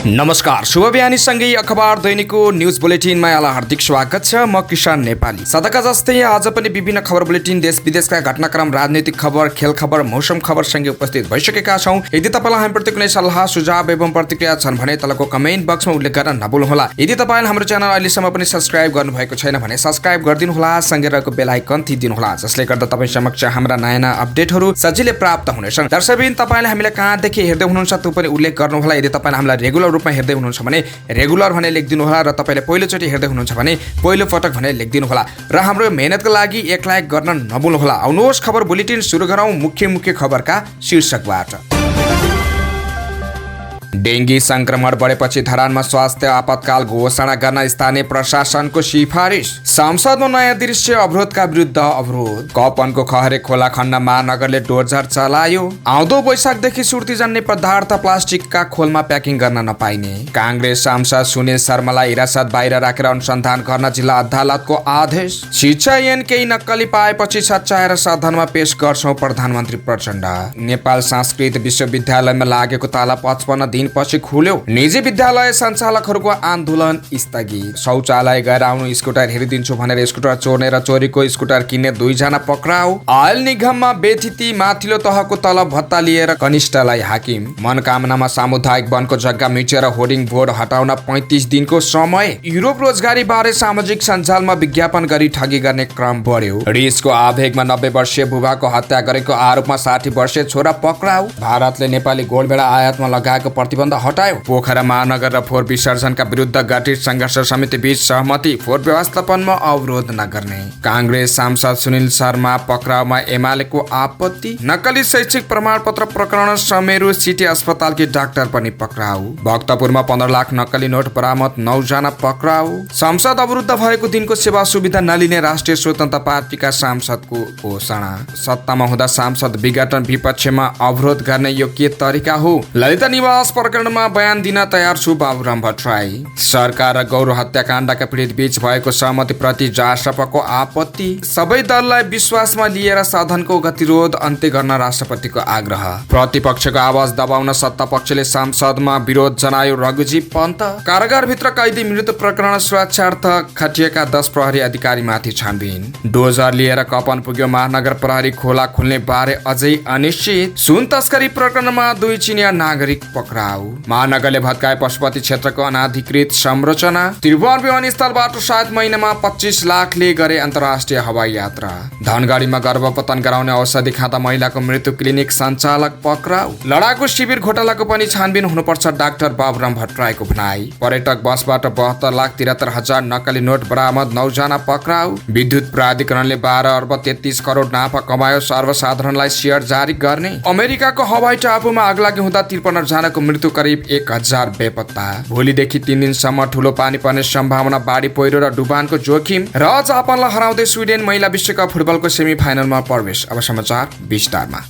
नमस्कार, शुभ बिहानी सँगै अखबार दैनिकको न्युज बुलेटिनमा यहाँलाई हार्दिक स्वागत छ। म किसान नेपाली। सदाका जस्तै आज पनि विभिन्न खबर बुलेटिन, देश विदेशका घटनाक्रम, राजनीतिक खबर, खेल खबर, मौसम खबर सँगै उपस्थित भइसकेका छौं। यदि तपाईलाई हामीप्रति कुनै सल्लाह, सुझाव एवं प्रतिक्रिया छन् भने तलको कमेन्ट बक्समा उल्लेख गर्न नभुल्नुहोला। यदि तपाईले हाम्रो च्यानल अहिलेसम्म पनि सब्स्क्राइब गर्नुभएको छैन भने सब्स्क्राइब गरिदिनुहोला, सँगै रहेको बेल आइकन थिचिदिनुहोला, जसले गर्दा तपाई समक्ष हाम्रा नयाँ अपडेटहरू सजिलै प्राप्त हुनेछन्। दर्शकबिन, तपाईले हामीलाई कहाँदेखि हेर्दै हुनुहुन्छ त्यो पनि उल्लेख गर्नुहोला। यदि तपाईले हामीलाई रेगुलर रूपमा हेर्दै हुनुहुन्छ भने रेगुलर भने लेखिदिनु होला, र तपाईले पहिलोचोटि हेर्दै हुनुहुन्छ भने पहिलो पटक भने लेखिदिनु होला, र हाम्रो मेहनतको लागि एक लाइक गर्न नभुल्नुहोला। आउनुहोस् खबर बुलेटिन सुरु गरौँ मुख्य खबरका शीर्षकबाट। डेंगी संक्रमण बढेपछि धरानमा स्वास्थ्य आपतकाल घोषणा गर्न स्थानीय प्रशासनको सिफारिस। संसदमा नयाँ दृश्य, अवरोधका विरुद्ध अवरोध। कपनको खहरे खोला खण्ड महानगरले डोजर चलायो। आउँदो वैशाखदेखि सुर्ती जन्ने पदार्थ प्लास्टिकका खोलमा प्याकिङ गर्न नपाइने। कांग्रेस सांसद सुनिल शर्मालाई हिरासत बाहिर राखेर अनुसन्धान गर्न जिल्ला अदालतको आदेश। शिक्षा ऐन केही नक्कली पाएपछि सच्याएर सदनमा पेश गर्छौं प्रधानमन्त्री प्रचण्ड। नेपाल संस्कृत विश्वविद्यालयमा लागेको ताला 55 दिनपछि खुल्यो। निजी विद्यालय सञ्चालकहरूको आन्दोलन स्थगित। शौचालय गएर आउनु स्कुटर हेरिदिन्छु भनेर स्कुटर चोर्ने र चोरीको स्कुटर किन्ने 2 जना पक्राउ। आयल निगममा बेथिती माथिल्लो तहको तलब भत्ता लिएर कनिष्ठलाई हाकिम। मनकामनामा सामुदायिक वनको जग्गा मिचेर होर्डिङ बोर्ड हटाउन 35 दिनको समय। युरोप रोजगारी बारे सामाजिक सञ्जालमा विज्ञापन गरी ठगी गर्ने क्रम बढ्यो। रिसको आवेगमा 90 वर्षीय बुबाको हत्या गरेको आरोपमा 60 वर्षीय छोरा पक्राउ। भारतले नेपाली गोलभेडा आयातमा लगाएको प्रतिबन्ध हटायो। पोखरा महानगर र फोहोर विसर्जनका विरुद्ध गठित संघर्ष समिति बीच सहमति। फोहोर व्यवस्थापनमा अवरोध नगर्ने। कांग्रेस सांसद सुनिल शर्मा पक्राउमा एमालेको आपत्ति। नक्कली शैक्षिक प्रमाणपत्र प्रकरण समेरु सिटी अस्पतालकी डाक्टर पनि पक्राउ। भक्तपुरमा 15 लाख नक्कली नोट बरामद, 9 जना पक्राउ। संसद अवरुद्ध भएको दिनको सेवा सुविधा नलिने राष्ट्रिय स्वतन्त्र पार्टीका सांसदको घोषणा। सत्तामा हुँदा सांसद विघटन, विपक्षमा अवरोध गर्ने यो के तरिका हो? ललिता निवास प्रकरणमा बयान दिन तयार छु बाबुराम भट्टराई। सरकार र गौर हत्याकाण्डका पीडित बीच भएको सहमति प्रति जासपाको आपत्ति। सबै दललाई विश्वासमा लिएर सदनको गतिरोध अन्त्य गर्न राष्ट्रपतिको आग्रह। प्रतिपक्षको आवाज दबाउन सत्ता पक्षले संसदमा विरोध जनायो। रघुजी पन्त। कारागारभित्र कैदी मृत्यु प्रकरण सुरक्षार्थ खटिएका 10 प्रहरी अधिकारीमाथि छानबिन। डोजर लिएर कपन पुग्यो महानगर प्रहरी, खोला खुल्ने बारे अझै अनिश्चित। सुन तस्करी प्रकरणमा 2 चिनिया नागरिक पक्राउ। महानगरले भत्काए पशुपति क्षेत्रको अनाधिकृत संरचना। त्रिभुवन विमानस्थलबाट 7 महिनामा 25 लाखले गरे अन्तर्राष्ट्रिय हवाई यात्रा। धनगढीमा गर्भपतन गराउने औषधि खाँदा महिलाको मृत्यु, क्लिनिक सञ्चालक पक्राउ। लडाकु शिविर घोटालाको पनि छानबिन हुनुपर्छ, डाक्टर बाबुराम भट्टराईको भनाई। पर्यटक बसबाट 72,73,000 नक्कली नोट बरामद, 9 जना पक्राउ। विद्युत प्राधिकरणले 12 अर्ब 33 करोड नाफा कमायो, सर्वसाधारणलाई सेयर जारी गर्ने। अमेरिकाको हवाई टापुमा आगलागी हुँदा 53 जनाको मृत्यु, करिब 1000 बेपत्ता। भोलिदेखि 3 दिनसम्म ठूलो पानी पर्ने सम्भावना, बाढी पहिरो र डुबानको जोखिम। र जापानलाई हराउँदै स्विडेन महिला विश्वकप फुटबलको सेमी फाइनलमा प्रवेश। अब समाचार विस्तारमा।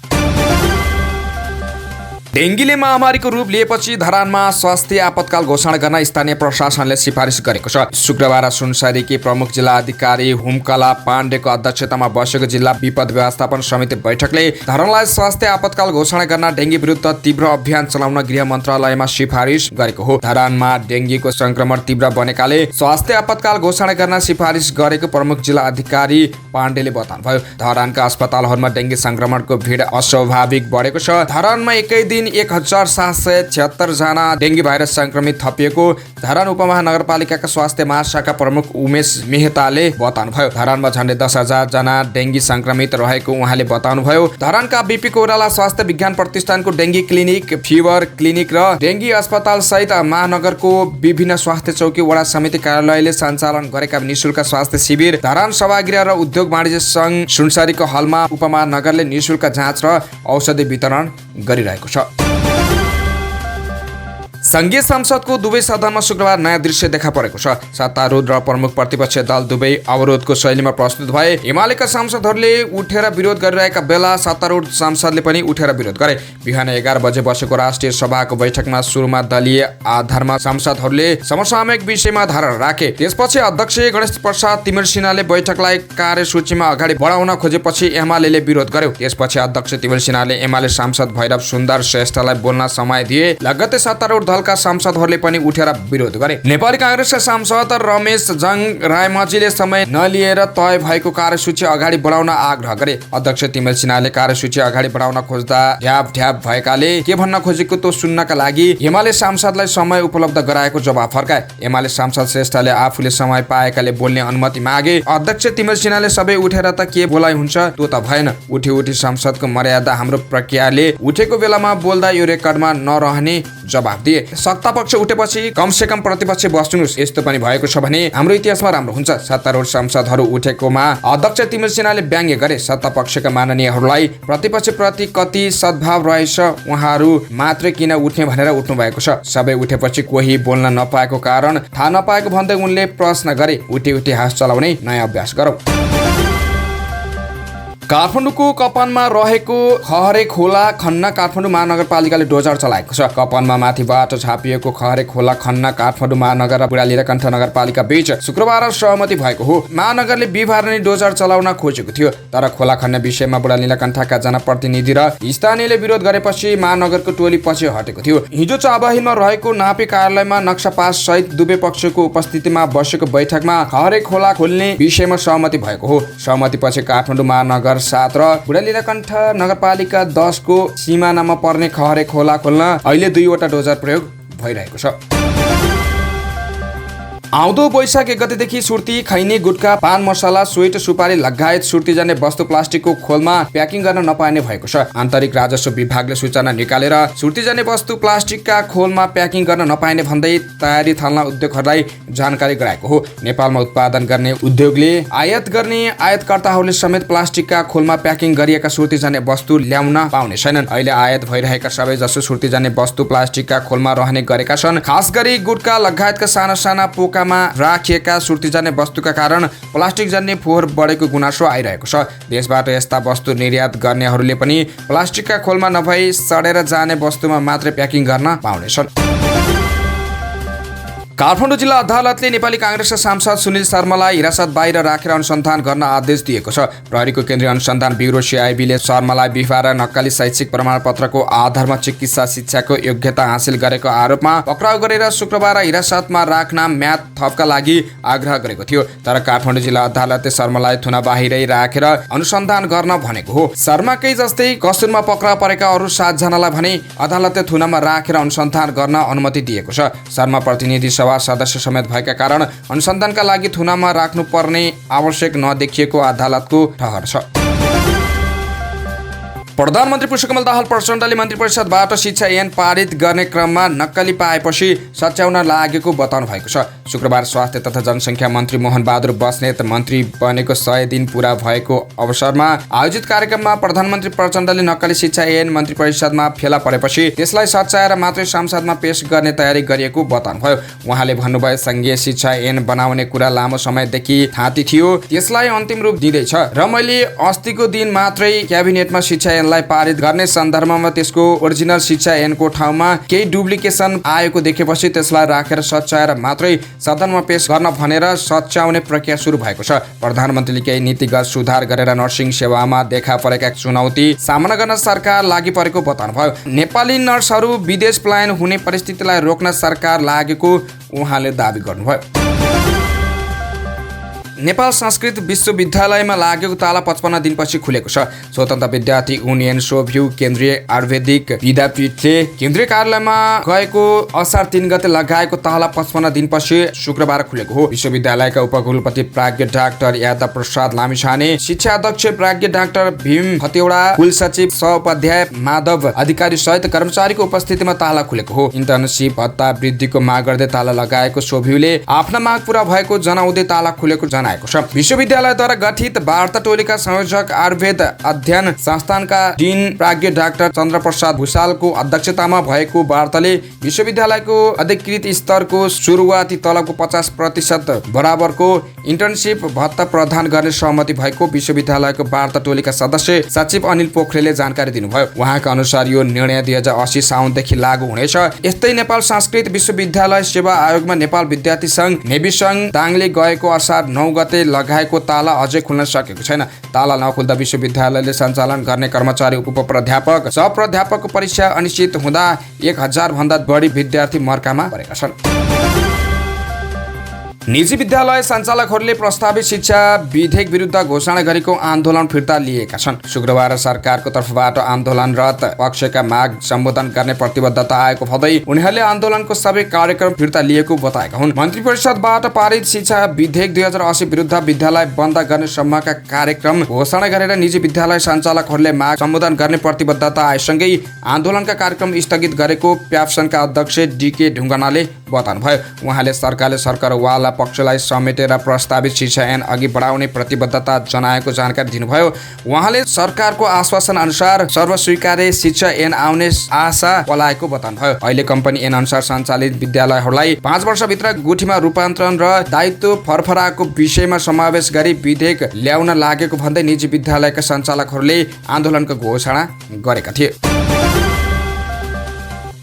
डेंगीले महामारीको रूप लिएपछि धरानमा स्वास्थ्य आपतकाल घोषणा गर्न स्थानीय प्रशासनले सिफारिस गरेको छ। शुक्रबार सुनसरीकी प्रमुख जिल्ला अधिकारी हुमकला पाण्डेको अध्यक्षतामा बसेको जिल्ला विपद व्यवस्थापन समिति बैठकले धरानलाई स्वास्थ्य आपतकाल घोषणा गर्न डेंगी विरुद्ध तीव्र अभियान चलाउन गृह मन्त्रालयमा सिफारिस गरेको हो। धरानमा डेंगीको संक्रमण तीव्र बनेकाले स्वास्थ्य आपतकाल घोषणा गर्न सिफारिस गरेको प्रमुख जिल्ला अधिकारी पाण्डेले बताउनुभयो। धरानका अस्पतालहरूमा डेंगी संक्रमणको भिड अस्वाभाविक बढेको छ। धरानमा एकै दिन 1776 जना डेंगी भाइरस संक्रमित थपिएको धरान उपमहानगरपालिकाका स्वास्थ्य महाशाखा प्रमुख उमेश मेहताले बताउनुभयो। धरानमा झन्डै 10,000 जना डेंगी संक्रमित रहेको उहाँले बताउनुभयो। धरानका बीपी कोइराला स्वास्थ्य विज्ञान प्रतिष्ठानको डेंगी क्लिनिक, फिभर क्लिनिक र डेंगी अस्पताल सहित महानगरको विभिन्न स्वास्थ्य चौकी, वडा समिति कार्यालयले सञ्चालन गरेका निशुल्क स्वास्थ्य शिविर, धरान सभागृह र उद्योग वाणिज्य संघ सुनसरीको हलमा उपमहानगरले निशुल्क जाँच र औषधि वितरण गरिरहेको छ। संघीय संसदको दुवै सदनमा शुक्रबार नयाँ दृश्य देखा परेको छ। सत्तारूढ र प्रमुख प्रतिपक्ष दल दुवै अवरोधको शैलीमा प्रस्तुत भए। एमालेका सांसदहरूले उठेर विरोध गरिरहेका बेला सत्तारूढ सांसदले पनि उठेर विरोध गरे। बिहान 11 बजे बसेको राष्ट्रिय सभाको बैठकमा सुरुमा दलीय आधारमा सांसदहरूले समसामयिक विषयमा धारणा राखे। त्यसपछि अध्यक्ष गणेश प्रसाद तिमिर सिन्हाले बैठकलाई कार्यसूचीमा अगाडि बढाउन खोजेपछि एमालेले विरोध गर्यो। त्यसपछि अध्यक्ष तिमिर सिन्हाले एमाले सांसद भैरव सुन्दर श्रेष्ठलाई बोल्न समय दिए। लगत्तै सत्तारूढ दल दलका सांसदहरूले पनि उठेर विरोध गरे। नेपाली कांग्रेसका सांसद रमेश जंग रायमाझीले समय नलिएर तय भएको कार्यसूची अगाडि बढाउन आग्रह गरे। अध्यक्ष तिमेल सिन्हाले कार्यसूची अगाडि बढाउन खोज्दा ढ्याप भएकाले के भन्न खोजेको त्यो सुन्नका लागि एमाले सांसदलाई समय उपलब्ध गराएको जवाब फर्काए। एमाले सांसद श्रेष्ठले आफूले समय पाएकाले बोल्ने अनुमति मागे। अध्यक्ष तिमेल सिन्हाले सबै उठेर त के बोलाइ हुन्छ त्यो त भएन। उठी सांसदको मर्यादा हाम्रो प्रक्रियाले उठेको बेलामा बोल्दा यो रेकर्डमा नरहने जवाब दिए। सत्तापक्ष उठेपछि कमसे कम प्रतिपक्ष बस्नुस्, यस्तो पनि भएको छ भने हाम्रो इतिहासमा राम्रो हुन्छ। सत्तारूढ सांसदहरू उठेकोमा अध्यक्ष तिमेल सिन्हाले व्यङ्ग्य गरे। सत्तापक्षका माननीयहरूलाई प्रतिपक्ष प्रति कति सद्भाव रहेछ, उहाँहरू मात्रै किन उठ्ने भनेर उठ्नु भएको छ। सबै उठेपछि कोही बोल्न नपाएको कारण थाहा नपाएको भन्दै उनले प्रश्न गरे। उठी हाँस चलाउने नयाँ अभ्यास गरौँ। काठमाडौँको कपनमा रहेको खहरे खोला खन्न काठमाडौँ महानगरपालिकाले डोजर चलाएको छ। कपनमा माथिबाट छापिएको खहरे खोला खन्न काठमाडौँ महानगर र बुढालीलाकण्ठ नगरपालिका बीच शुक्रबार सहमति भएको हो। महानगरले बिहिबार नै डोजर चलाउन खोजेको थियो, तर खोला खन्न विषयमा बुढालीलाकण्ठका जनप्रतिनिधि र स्थानीयले विरोध गरेपछि महानगरको टोली पछि हटेको थियो। हिजो चाबाहिलमा रहेको नापी कार्यालयमा नक्सा पास सहित दुवै पक्षको उपस्थितिमा बसेको बैठकमा खहरे खोला खोल्ने विषयमा सहमति भएको हो। सहमतिपछि काठमाडौँ महानगर 7 र बुढालीलाकण्ठ नगरपालिका 10 को सीमानामा पर्ने खहरे खोला खोल्न अहिले 2 वटा डोजर प्रयोग भइरहेको छ। आउँदो वैशाख 1 गतेदेखि सुर्ती, खैनी, गुटखा, पान मसला, स्वीट, सुपारी लगायत सुर्ती जाने वस्तु प्लास्टिकको खोलमा प्याकिङ गर्न नपाइने भएको छ। आन्तरिक राजस्व विभागले सूचना निकालेर सुर्ती जाने वस्तु प्लास्टिकका खोलमा प्याकिङ गर्न नपाइने भन्दै तयारी थाल्न उद्योगहरूलाई जानकारी गराएको हो। नेपालमा उत्पादन गर्ने उद्योगले आयात गर्ने आयातकर्ताहरूले समेत प्लास्टिकका खोलमा प्याकिङ गरिएका सुर्ती जाने वस्तु ल्याउन पाउने छैनन्। अहिले आयात भइरहेका सबै जसो सुर्ती जाने वस्तु प्लास्टिकका खोलमा रहने गरेका छन्। खास गरी गुटखा लगायतका साना पोका राखिएका सुर्ती जाने वस्तुका कारण प्लास्टिक जन्ने फोहोर बढेको गुनासो आइरहेको छ। देशबाट यस्ता वस्तु निर्यात गर्नेहरूले पनि प्लास्टिकका खोलमा नभई सडेर जाने वस्तुमा मात्रै प्याकिङ गर्न पाउनेछन्। काठमाडौँ जिल्ला अदालतले नेपाली कांग्रेसका सांसद सुनिल शर्मालाई हिरासत बाहिर राखेर अनुसन्धान गर्न आदेश दिएको छ। प्रहरीको केन्द्रीय अनुसन्धान ब्युरो CIB ले शर्मालाई बिफा र नक्कली शैक्षिक प्रमाणपत्रको आधारमा चिकित्सा शिक्षाको योग्यता हासिल गरेको आरोपमा पक्राउ गरेर शुक्रबार हिरासतमा राख्न म्याद थपका लागि आग्रह गरेको थियो। तर काठमाडौँ जिल्ला अदालतले शर्मालाई थुना बाहिरै राखेर अनुसन्धान गर्न भनेको हो। शर्माकै जस्तै कसुरमा पक्राउ परेका अरू 7 जनालाई भने अदालतले थुनामा राखेर अनुसन्धान गर्न अनुमति दिएको छ। शर्मा प्रतिनिधि सभा सदस्य समेत भएका कारण अनुसन्धानका लागि थुनामा राख्नुपर्ने आवश्यक नदेखिएको अदालतको ठहर छ। प्रधानमन्त्री पुष्पकमल दाहाल प्रचण्डले मन्त्री परिषदबाट शिक्षा ऐन पारित गर्ने क्रममा नक्कली पाएपछि सच्याउन लागेको बताउनु भएको छ। शुक्रबार स्वास्थ्य तथा जनसङ्ख्या मन्त्री मोहन बहादुर बस्नेत मन्त्री बनेको 100 दिन पूरा भएको अवसरमा आयोजित कार्यक्रममा प्रधानमन्त्री प्रचण्डले नक्कली शिक्षा ऐन मन्त्री परिषदमा फेला परेपछि त्यसलाई सच्याएर मात्रै संसदमा पेश गर्ने तयारी गरिएको बताउनुभयो। उहाँले भन्नुभयो, संघीय शिक्षा ऐन बनाउने कुरा लामो समयदेखि थाँती थियो, त्यसलाई अन्तिम रूप दिँदैछ र मैले अस्तिको दिन मात्रै क्याबिनेटमा शिक्षा ऐनलाई पारित गर्ने सन्दर्भमा त्यसको ओरिजिनल शिक्षा ऐनको ठाउँमा केही डुप्लिकेसन आएको देखेपछि त्यसलाई राखेर सच्याएर मात्रै सदनमा पेश गर्न भनेर सच्याउने प्रक्रिया सुरु भएको छ। प्रधानमन्त्रीले केही नीतिगत सुधार गरेर नर्सिङ सेवामा देखा परेका चुनौती सामना गर्न सरकार लागि परेको बताउनुभयो। नेपाली नर्सहरू विदेश पलायन हुने परिस्थितिलाई रोक्न सरकार लागेको उहाँले दाबी गर्नुभयो। नेपाल संस्कृत विश्वविद्यालयमा लागेको ताला 55 दिनपछि खुलेको छ। स्वतन्त्र विद्यार्थी युनियन सोभ्यू केन्द्रीय आयुर्वेदिक विद्यापीठले केन्द्रीय कार्यालयमा गएको असार 3 गते लगाएको ताला 55 दिनपछि शुक्रबार खुलेको हो। विश्वविद्यालयका उपकुलपति प्राज्ञ डाक्टर यादव प्रसाद लामिछाने, शिक्षा अध्यक्ष प्राज्ञ डाक्टर भीम हतेवडा, कुलसचिव सह-उपाध्याय माधव अधिकारी सहित कर्मचारीको उपस्थितिमा ताला खुलेको हो। इन्टर्नशिप भत्ता वृद्धिको माग गर्दै ताला लगाएको सोभ्यूले आफ्ना माग पूरा भएको जनाउँदै ताला खुलेको विश्वविद्यालयद्वारा गठित वार्ता टोलीका संयोजक आयुर्वेद अध्ययन संस्थानका डिन प्राज्ञ डाक्टर चन्द्रप्रसाद भूषालको अध्यक्षतामा भएको वार्ताले विश्वविद्यालयको अधिकृत स्तरको सुरुवाती तलबको 50% बराबरको इन्टर्नशिप भत्ता प्रदान गर्ने सहमति भएको विश्वविद्यालयको वार्ता टोलीका सदस्य सचिव अनिल पोखरेलले जानकारी दिनुभयो। उहाँका अनुसार यो निर्णय 2080 साउनदेखि लागू हुनेछ। यस्तै नेपाल संस्कृत विश्वविद्यालय सेवा आयोगमा नेपाल विद्यार्थी संघ नेभी संघ दाङले गएको असार 9 गते लगाएको ताला अझै खुल्न सकेको छैन। ताला नखुल्दा विश्वविद्यालयले सञ्चालन गर्ने कर्मचारी, उपप्राध्यापक, सहप्राध्यापकको परीक्षा अनिश्चित हुँदा 1000 भन्दा बढी विद्यार्थी मर्कामा परेका छन्। निजी विद्यालय सञ्चालकहरूले प्रस्तावित शिक्षा विधेयक विरुद्ध घोषणा गरेको आन्दोलन फिर्ता लिएका छन्। शुक्रबार सरकारको तर्फबाट आन्दोलनरत पक्षका माग सम्बोधन गर्ने प्रतिबद्धता आएको भन्दै उनीहरूले आन्दोलनको सबै कार्यक्रम फिर्ता लिएको बताएका हुन्। मन्त्री परिषदबाट पारित शिक्षा विधेयक 2080 विरुद्ध विद्यालय बन्द गर्ने सम्मका कार्यक्रम घोषणा गरेर निजी विद्यालय सञ्चालकहरूले माग सम्बोधन गर्ने प्रतिबद्धता आएसँगै आन्दोलनका कार्यक्रम स्थगित गरेको प्याप्सनका अध्यक्ष DK ढुङ्गानाले बताउनुभयो। उहाँले सरकारले सरकारवाला पक्षलाई समेटेर प्रस्तावित शिक्षा ऐन अघि बढाउने प्रतिबद्धता जनाएको जानकारी दिनुभयो। उहाँले सरकारको आश्वासन अनुसार सर्वस्वीकार्य शिक्षा ऐन आउने आशा पलाएको बताउनुभयो। अहिले कम्पनी ऐन अनुसार सञ्चालित विद्यालयहरूलाई 5 वर्षभित्र गुठीमा रूपान्तरण र दायित्व फरफराको विषयमा समावेश गरी विधेयक ल्याउन लागेको भन्दै निजी विद्यालयका सञ्चालकहरूले आन्दोलनको घोषणा गरेका थिए।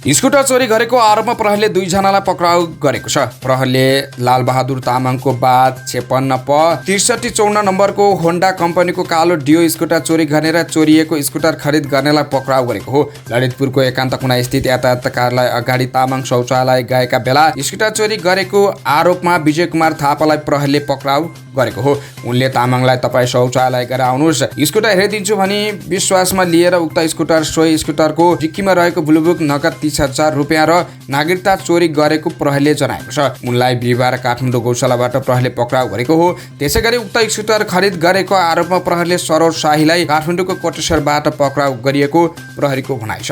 स्कुटर चोरी गरेको आरोपमा प्रहरीले 2 जनालाई पक्राउ गरेको छ। प्रहरीले लालबहादुर तामाङको बाद 56P6354 नम्बरको होन्डा कम्पनीको कालो डियो स्कुटर चोरी गरेर चोरिएको स्कुटर खरिद गर्नेलाई पक्राउ गरेको हो। ललितपुरको एकान्त कुना स्थित यातायात कार्यालय अगाडि तामाङ शौचालय गएका बेला स्कुटर चोरी गरेको आरोपमा विजय कुमार थापालाई प्रहरीले पक्राउ गरेको हो। उनले तामाङलाई तपाईँ शौचालय गएर आउनुहोस्, स्कुटर हेरिदिन्छु भनी विश्वासमा लिएर उक्त स्कुटर सोही स्कुटरको डिक्कीमा रहेको ब्लुबुक नगद 30,000 रुपियाँ र नागरिकता चोरी गरेको प्रहरीले जनाएको छ। उनलाई बिहिबार काठमाडौँ गौशालाबाट प्रहरीले पक्राउ गरेको हो। त्यसैगरी उक्त स्कुटर खरिद गरेको आरोपमा प्रहरीले सरोज शाहीलाई काठमाडौँको कोटेश्वरबाट पक्राउ गरिएको प्रहरीको भनाइ छ।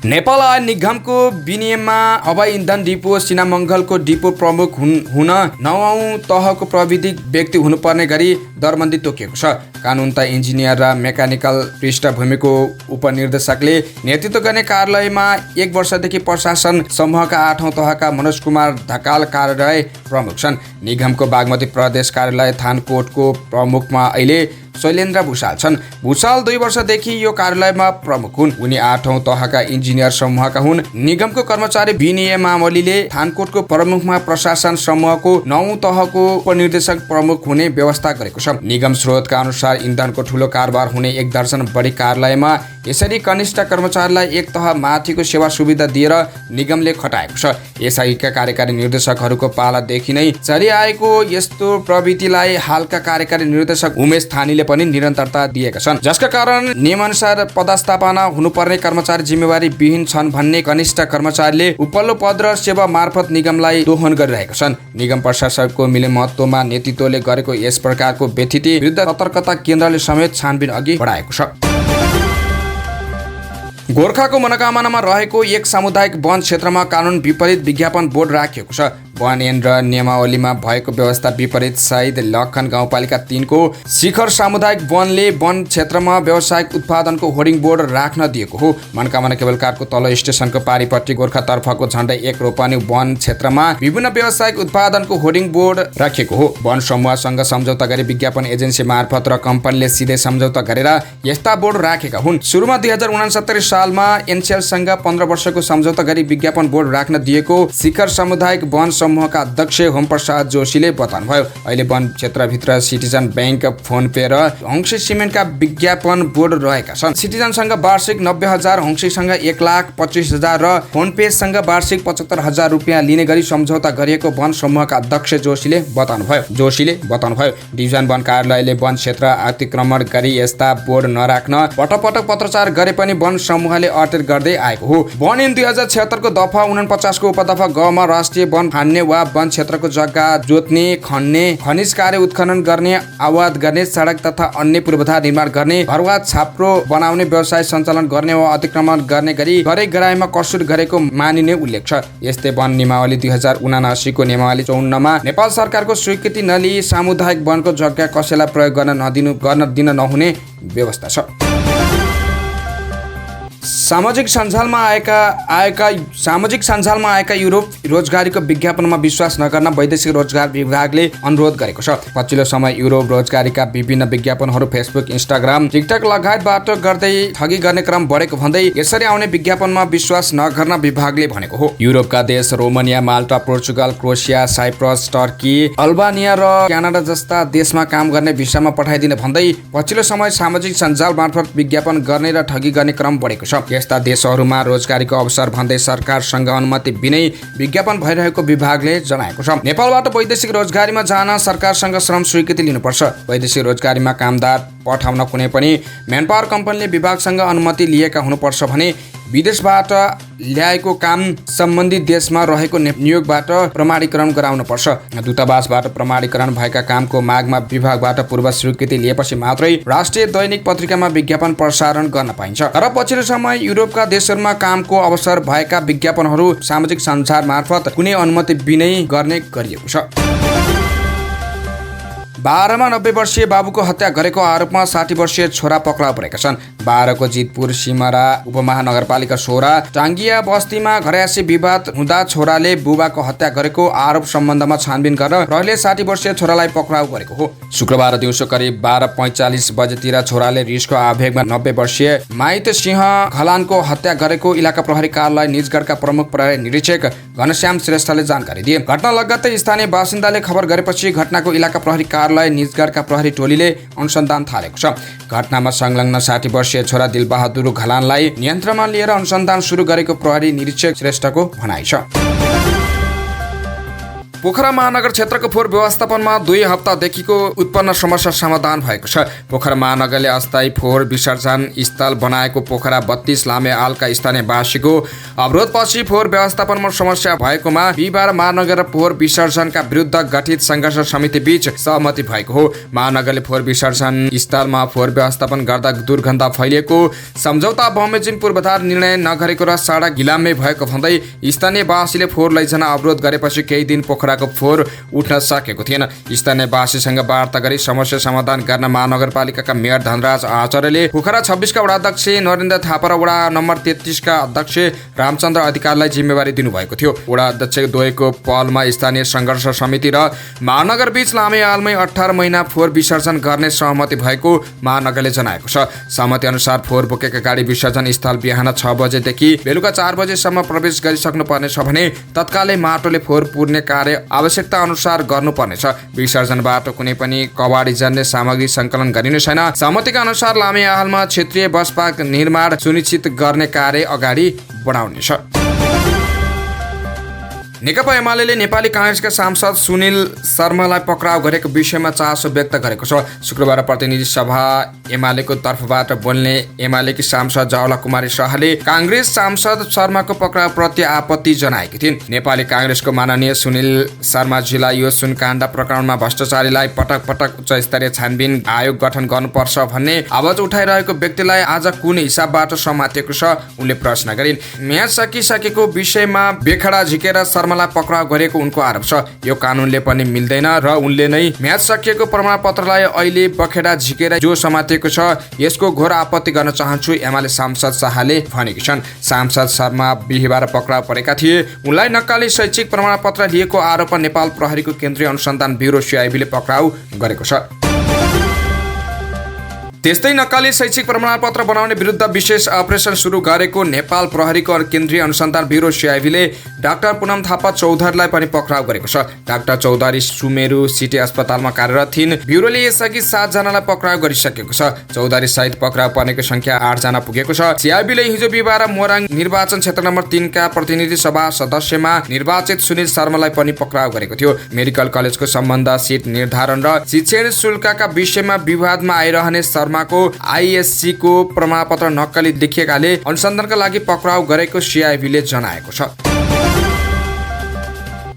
नेपाल आयल निगमको विनियममा हवाई इन्धन डिपो सिनामङ्गलको डिपो प्रमुख हुन 9औं तहको प्राविधिक व्यक्ति हुनुपर्ने गरी दरबन्दी तोकिएको छ। कानुन तथा इन्जिनियर र मेकानिकल पृष्ठभूमिको उपनिर्देशकले नेतृत्व गर्ने कार्यालयमा 1 वर्षदेखि प्रशासन समूहका 8औं तहका मनोज कुमार ढकाल कार्यालय प्रमुख छन्। निगमको बागमती प्रदेश कार्यालय थानकोटको प्रमुखमा अहिले शैलेन्द्र भुषाल छन्। भुषाल 2 वर्षदेखि यो कार्यालयमा प्रमुख हुन्। उनी 8औं तहका इन्जिनियर समूहका हुन्। निगमको कर्मचारी विनियमावलीले थानकोटको प्रमुखमा प्रशासन समूहको 9औं तहको उपनिर्देशक प्रमुख हुने व्यवस्था गरेको छ। निगम स्रोतका अनुसार इन्धनको ठूलो कारोबार हुने 1 दर्जन बढी कार्यालयमा यसरी कनिष्ठ कर्मचारीलाई 1 तह माथिको सेवा सुविधा दिएर निगमले खटाएको छ। यसअघिका कार्यकारी निर्देशकहरूको पालादेखि नै चलिआएको यस्तो प्रवृत्तिलाई हालका कार्यकारी निर्देशक उमेश थानीले पनि निरन्तरता दिएका छन्, जसका कारण नियमअनुसार पदस्थापना हुनुपर्ने कर्मचारी जिम्मेवारी विहीन छन् भन्ने कनिष्ठ कर्मचारीले उपल्लो पद र सेवा मार्फत निगमलाई दोहन गरिरहेका छन्। निगम प्रशासकको मिलेमहत्त्वमा नेतृत्वले गरेको यस प्रकारको व्यथिति विरुद्ध सतर्कता केन्द्रले समेत छानबिन अघि बढाएको छ। गोर्खाको मनोकामनामा रहेको एक सामुदायिक वन क्षेत्रमा कानुन विपरीत विज्ञापन बोर्ड राखिएको छ। वन ऐन र नियमावलीमा भएको व्यवस्था विपरीत सहित लखन गाउँपालिका 3 को शिखर सामुदायिक वनले वन क्षेत्रमा व्यावसायिक उत्पादनको होर्डिङ बोर्ड राख्न दिएको हो। मनकामना केबलकारको तल्लो स्टेसनको पारिपट्टि गोर्खातर्फको झण्डै 1 रोपनी वन क्षेत्रमा विभिन्न व्यावसायिक उत्पादनको होर्डिङ बोर्ड राखिएको हो। वन समूहसँग सम्झौता गरी विज्ञापन एजेन्सी मार्फत र कम्पनीले सिधै सम्झौता गरेर यस्ता बोर्ड राखेका हुन्। सुरुमा 2069 सालमा एनसेलसँग 15 वर्षको सम्झौता गरी विज्ञापन बोर्ड राख्न दिएको शिखर सामुदायिक वन समूहका अध्यक्ष होमप्रसाद जोशीले बताउनुभयो। अहिले वन क्षेत्रभित्र सिटिजन बैंक, फोन पे र हङसे सिमेन्टका विज्ञापन बोर्ड रहेका छन्। सिटिजनसँग वार्षिक 90,000, हङसेसँग 1,25,000 र फोन पेसँग वार्षिक 75,000 रुपियाँ लिने गरी सम्झौता गरिएको वन समूहका अध्यक्ष जोशीले बताउनुभयो। डिभिजन वन कार्यालयले वन क्षेत्र अतिक्रमण गरी यस्ता बोर्ड नराख्न पटक पत्रचार गरे पनि वन समूहले अटेर गर्दै आएको हो। वन ऐन 2076 को दफा 49 को उपदफा ग मा राष्ट्रिय वन हान्ने वा वन क्षेत्रको जग्गा जोत्ने, खन्ने, खनिज कार्य उत्खनन गर्ने, आवाद गर्ने, सडक तथा अन्य पूर्वाधार निर्माण गर्ने, घरवा छाप्रो बनाउने, व्यवसाय सञ्चालन गर्ने वा अतिक्रमण गर्ने गरी गराइमा कसुर गरेको मानिने उल्लेख छ। यस्तै वन नियमावली 2079 को नियमावली 54 मा नेपाल सरकारको स्वीकृति नलिई सामुदायिक वनको जग्गा कसैलाई प्रयोग गर्न दिन नहुने व्यवस्था छ। सामाजिक सञ्जालमा आएका युरोप रोजगारीको विज्ञापनमा विश्वास नगर्न वैदेशिक रोजगार विभागले अनुरोध गरेको छ। पछिल्लो समय युरोप रोजगारीका विभिन्न विज्ञापनहरू फेसबुक, इन्स्टाग्राम, टिकटक लगायतबाट गर्दै ठगी गर्ने क्रम बढेको भन्दै यसरी आउने विज्ञापनमा विश्वास नगर्न विभागले भनेको हो। युरोपका देश Romania, Malta, Portugal, Croatia, Cyprus, Turkey, Albania र क्यानाडा जस्ता देशमा काम गर्ने भिसामा पठाइदिने भन्दै पछिल्लो समय सामाजिक सञ्जाल मार्फत विज्ञापन गर्ने र ठगी गर्ने क्रम बढेको छ। यस्ता देशहरूमा रोजगारीको अवसर भन्दै सरकारसँग अनुमति बिनै विज्ञापन भइरहेको विभागले जनाएको छ। नेपालबाट वैदेशिक रोजगारीमा जान सरकारसँग श्रम स्वीकृति लिनुपर्छ। वैदेशिक रोजगारीमा कामदार पठाउन कुनै पनि म्यानपावर कम्पनीले विभागसँग अनुमति लिएका हुनुपर्छ भने विदेशबाट ल्याएको काम सम्बन्धित देशमा रहेको नियोगबाट प्रमाणीकरण गराउनुपर्छ। दूतावासबाट प्रमाणीकरण भएका कामको मागमा विभागबाट पूर्व स्वीकृति लिएपछि मात्रै राष्ट्रिय दैनिक पत्रिकामा विज्ञापन प्रसारण गर्न पाइन्छ। तर पछिल्लो समय युरोपका देशहरूमा कामको अवसर भएका विज्ञापनहरू सामाजिक सञ्जाल मार्फत कुनै अनुमति बिनै गर्ने गरिएको छ। 12 मा 90 वर्षीय बाबुको हत्या गरेको आरोपमा 60 वर्षीय छोरा पक्राउ परेका छन्। 12 को जितपुर सिमरा उपमहानगरपालिका 16 टाङ्गिया बस्तीमा घरयासी विवाद हुँदा छोराले बुबाको हत्या गरेको आरोप सम्बन्धमा छानबिन गर्न प्रहरीले 60 वर्षीय छोरालाई पक्राउ गरेको हो। शुक्रबार दिउँसो करिब 12:45 बजेतिर छोराले रिसको आवेगमा 90 वर्षीय माइत सिंह घलानको हत्या गरेको इलाका प्रहरी कार्यालय निजगढका प्रमुख प्रहरी निरीक्षक घनश्याम श्रेष्ठले जानकारी दिए। घटना लगत्तै स्थानीय बासिन्दाले खबर गरेपछि घटनाको इलाका प्रहरी कार्यालय निजगढका प्रहरी टोलीले अनुसन्धान थालेको छ। घटनामा संलग्न 60 वर्षीय छोरा दिलबहादुर घलानलाई नियन्त्रणमा लिएर अनुसन्धान सुरु गरेको प्रहरी निरीक्षक श्रेष्ठको भनाइ छ। पोखरा महानगर क्षेत्रको फोहोर व्यवस्थापनमा 2 हप्तादेखिको उत्पन्न समस्या समाधान भएको छ। पोखरा महानगरले अस्थायी फोहोर विसर्जन स्थल बनाएको पोखरा 32 लामे आलका स्थानीयवासीको अवरोधपछि फोहोर व्यवस्थापनमा समस्या भएकोमा बिहिबार महानगर फोहोर विसर्जनका विरुद्ध गठित सङ्घर्ष समिति बीच सहमति भएको हो। महानगरले फोहोर विसर्जन स्थलमा फोहोर व्यवस्थापन गर्दा दुर्गन्ध फैलिएको सम्झौता बमोजिम पूर्वाधार निर्णय नगरेको र सडक गिलामे भएको भन्दै स्थानीयवासीले फोहोर लैजान अवरोध गरेपछि केही दिन पोखरा फोहोर उठ्न सकेको थिएन। स्थानीयवासीसँग वार्ता गरी समस्या समाधान गर्न महानगरपालिकाका मेयर धनराज आचार्यले पोखरा 26 का वडा अध्यक्ष नरेन्द्र थापा र वडा नम्बर 33 का अध्यक्ष रामचन्द्र अधिकारीलाई जिम्मेवारी दिनुभएको थियो। वडा अध्यक्ष द्वयको पहलमा स्थानीय सङ्घर्ष समिति र महानगर बीच लामे आलमै 18 महिना फोहोर विसर्जन गर्ने सहमति भएको महानगरले जनाएको छ। सहमति अनुसार फोहोर बोकेका गाडी विसर्जन स्थल बिहान 6 बजेदेखि बेलुका 4 बजेसम्म प्रवेश गरिसक्नु पर्नेछ भने तत्कालै माटोले फोहोर पुर्ने कार्य आवश्यकता अनुसार गर्नुपर्नेछ। विसर्जनबाट कुनै पनि कबाडी जन्य सामग्री सङ्कलन गरिने छैन। सहमतिका अनुसार लामे आहालमा क्षेत्रीय बस पार्क निर्माण सुनिश्चित गर्ने कार्य अगाडि बढाउनेछ। नेकपा एमाले नेपाली काङ्ग्रेसका सांसद सुनिल शर्मालाई पक्राउ गरेको विषयमा चासो व्यक्त गरेको छ। शुक्रबार प्रतिनिधि सभा एमालेको तर्फबाट बोल्ने एमालेकी सांसद जवाला कुमारी शाहले काङ्ग्रेस सांसद शर्माको पक्राउ प्रति आपत्ति जनाएकी थिइन्। नेपाली काङ्ग्रेसको माननीय सुनिल शर्माजीलाई यो सुनकाण्ड प्रकरणमा भ्रष्टाचारीलाई पटक पटक उच्च स्तरीय छानबिन आयोग गठन गर्नुपर्छ भन्ने आवाज उठाइरहेको व्यक्तिलाई आज कुन हिसाबबाट समातिएको छ उनले प्रश्न गरिन्। म्याद सकिसकेको विषयमा बेखडा झिकेर शर्मा पक्राउ गरेको उनको आरोप छ। यो कानुनले पनि मिल्दैन र उनले नै म्याद सकिएको प्रमाणपत्रलाई अहिले बखेडा झिकेर जो समातेको छ यसको घोर आपत्ति गर्न चाहन्छु एमाले सांसद शाहले भनेकी छन्। सांसद शर्मा बिहिबार पक्राउ परेका थिए। उनलाई नक्कली शैक्षिक प्रमाणपत्र लिएको आरोपमा नेपाल प्रहरीको केन्द्रीय अनुसन्धान ब्युरो CIB ले पक्राउ गरेको छ। त्यस्तै नक्कली शैक्षिक प्रमाणपत्र बनाउने विरुद्ध विशेष अपरेसन सुरु गरेको नेपाल प्रहरीको केन्द्रीय अनुसन्धान ब्युरो CIB ले डाक्टर पुनम थापा चौधरीलाई पनि पक्राउ गरेको छ। डाक्टर चौधरी सुमेरु सिटी अस्पतालमा कार्यरत थिइन्। ब्युरोले यसअघि 7 जनालाई पक्राउ गरिसकेको छ। चौधरी सहित पक्राउ पर्नेको संख्या 8 जना पुगेको छ। CIB ले हिजो बिहिबार मोरङ निर्वाचन क्षेत्र नम्बर 3 का प्रतिनिधि सभा सदस्यमा निर्वाचित सुनिल शर्मालाई पनि पक्राउ गरेको थियो। मेडिकल कलेजको सम्बन्ध, सिट निर्धारण र शिक्षण शुल्कका विषयमा विवादमा आइरहने शर्माको ISC को प्रमाणपत्र नक्कली देखिएकाले अनुसन्धानका लागि पक्राउ गरेको CIB ले जनाएको छ।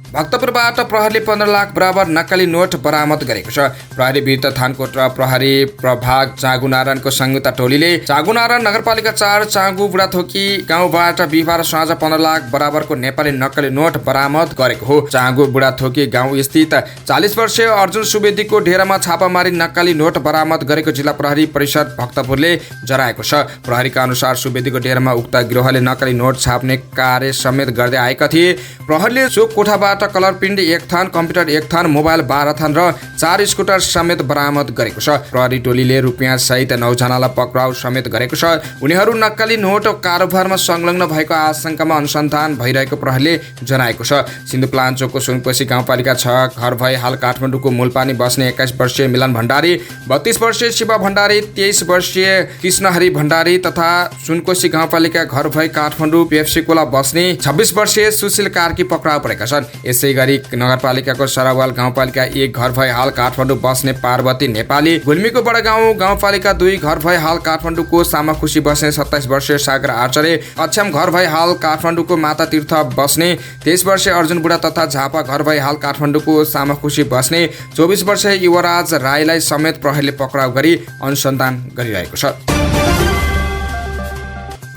भक्तपुरबाट प्रहरीले 15 लाख बराबर नक्कली नोट बरामद गरेको छ। प्रहरी वीर थानकोट र प्रहरी प्रभाग चाँगुनारायणको संयुक्त टोलीले चाँगुनारायण नगरपालिका 4 चाँगु बुढाथोकी गाउँबाट बिहिबार साँझ 15 लाख बराबरको नेपाली नक्कली नोट बरामद गरेको हो। चाँगु बुढाथोकी गाउँ स्थित 40 वर्षीय अर्जुन सुवेदीको डेरामा छापामारी नक्कली नोट बरामद गरेको जिल्ला प्रहरी परिषद भक्तपुरले जनाएको छ। प्रहरीका अनुसार सुवेदीको डेरामा उक्त गिरोहले नक्कली नोट छाप्ने कार्य समेत गर्दै आएका थिए। प्रहरीले सो कोठाबाट कलर प्रिन्ट 1 थान, कम्प्युटर 1 थान, मोबाइल 12 थान र 4 स्कुटर समेत बरामद गरेको छ। प्रहरी टोलीले रुपियाँ सहित 9 जनालाई पक्राउ समेत गरेको छ। उनीहरू नक्कली नोट कारोबारमा संलग्न भएको आशंकामा अनुसन्धान भइरहेको प्रहरीले जनाएको छ। सिन्धुप्लाञ्चोकको सुनकोशी गाउँपालिका 6 घर भई हाल काठमाडौँको मूलपानी बस्ने 21 वर्षीय मिलन भण्डारी, 32 वर्षीय शिव भण्डारी, 23 वर्षीय कृष्णहरि भण्डारी तथा सुनकोशी गाउँपालिका घर भई काठमाडौँ पेप्सीकोला बस्ने 26 वर्षीय सुशील कार्की पक्राउ परेका छन्। यसै गरी नगरपालिकाको सरावाल गाउँपालिका 1 घर भई हाल काठमाडौँ बस्ने पार्वती नेपाली, गुल्मीको बडागाउँ गाउँपालिका 2 घर भई हाल काठमाडौँको सामाखुसी बस्ने 27 वर्षीय सागर आचार्य, अक्षम घर भई हाल काठमाडौँको माता तीर्थ बस्ने 23 वर्षीय अर्जुन बुढा तथा झापा घर भई हाल काठमाडौँको सामाखुसी बस्ने 24 वर्षीय युवराज राईलाई समेत प्रहरीले पक्राउ गरी अनुसन्धान गरिरहेको छ।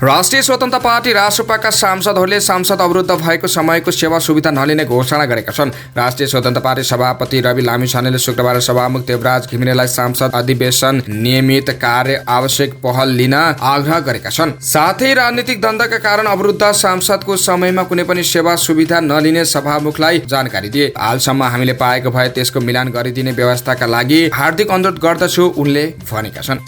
राष्ट्रिय स्वतन्त्र पार्टी रासपाका सांसदहरूले सांसद अवरुद्ध भएको समयको सेवा सुविधा नलिने घोषणा गरेका छन्। राष्ट्रिय स्वतन्त्र पार्टी सभापति रवि लामिछानेले शुक्रबार सभामुख देवराज घिमिरेलाई सांसद अधिवेशन नियमित कार्य आवश्यक पहल लिन आग्रह गरेका छन्। साथै राजनीतिक द्वन्द्वका कारण अवरुद्ध सांसदको समयमा कुनै पनि सेवा सुविधा नलिने सभामुखलाई जानकारी दिए। हालसम्म हामीले पाएको भए त्यसको मिलान गरिदिने व्यवस्थाका लागि हार्दिक अनुरोध गर्दछु उनले भनेका छन्।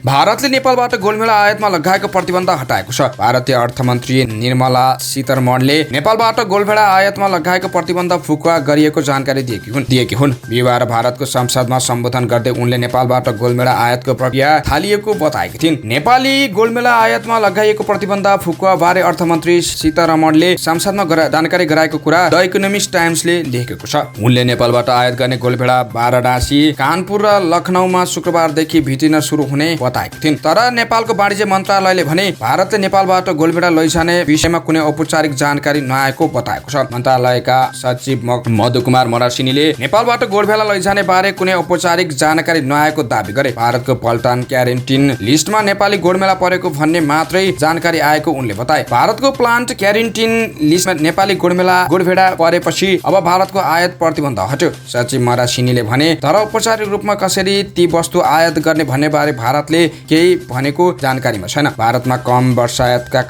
भारतले नेपालबाट गोलमेला आयातमा लगाएको प्रतिबन्ध हटाएको छ। भारतीय अर्थमन्त्री निर्मला सीतारमणले नेपालबाट गोलमेला आयातमा लगाएको प्रतिबन्ध फुकुवा गरिएको जानकारी दिएकी हुन्। बिहिबार भारतको संसदमा सम्बोधन गर्दै उनले नेपालबाट गोलमेला आयातको प्रक्रिया थालिएको बताएकी थिइन्। नेपाली गोलमेला आयातमा लगाइएको प्रतिबन्ध फुकुवा बारे अर्थमन्त्री सीतारमणले संसदमा जानकारी गराएको कुरा द इकोनोमिस्ट टाइम्सले लेखेको छ। उनले नेपालबाट आयात गर्ने गोलभेडा वाराणसी, कानपुर र लखनऊमा शुक्रबारदेखि भित्रिन सुरु हुने तर नेपालको वाणिज्य मन्त्रालयले भने भारतले नेपालबाट गोलभेडा लैजाने विषयमा कुनै औपचारिक जानकारी नआएको बताएको छ। मन्त्रालयका सचिव मधुकुमार मरासिनीले नेपालबाट गोलभेडा लैजाने बारे कुनै औपचारिक जानकारी नआएको दावी गरे। भारतको पल्टन क्यारेन्टिन लिस्टमा नेपाली गोलमेला परेको भन्ने मात्रै जानकारी आएको उनले बताए। भारतको प्लान्ट क्यारेन्टिन लिस्टमा नेपाली गोलभेडा परेपछि अब भारतको आयात प्रतिबन्ध हट्यो। सचिव मरासिनीले भने तर औपचारिक रूपमा कसरी ती वस्तु आयात गर्ने भन्ने बारे भारतले केही भनेको जानकारीमा छैन। भारतमा कम वर्षातका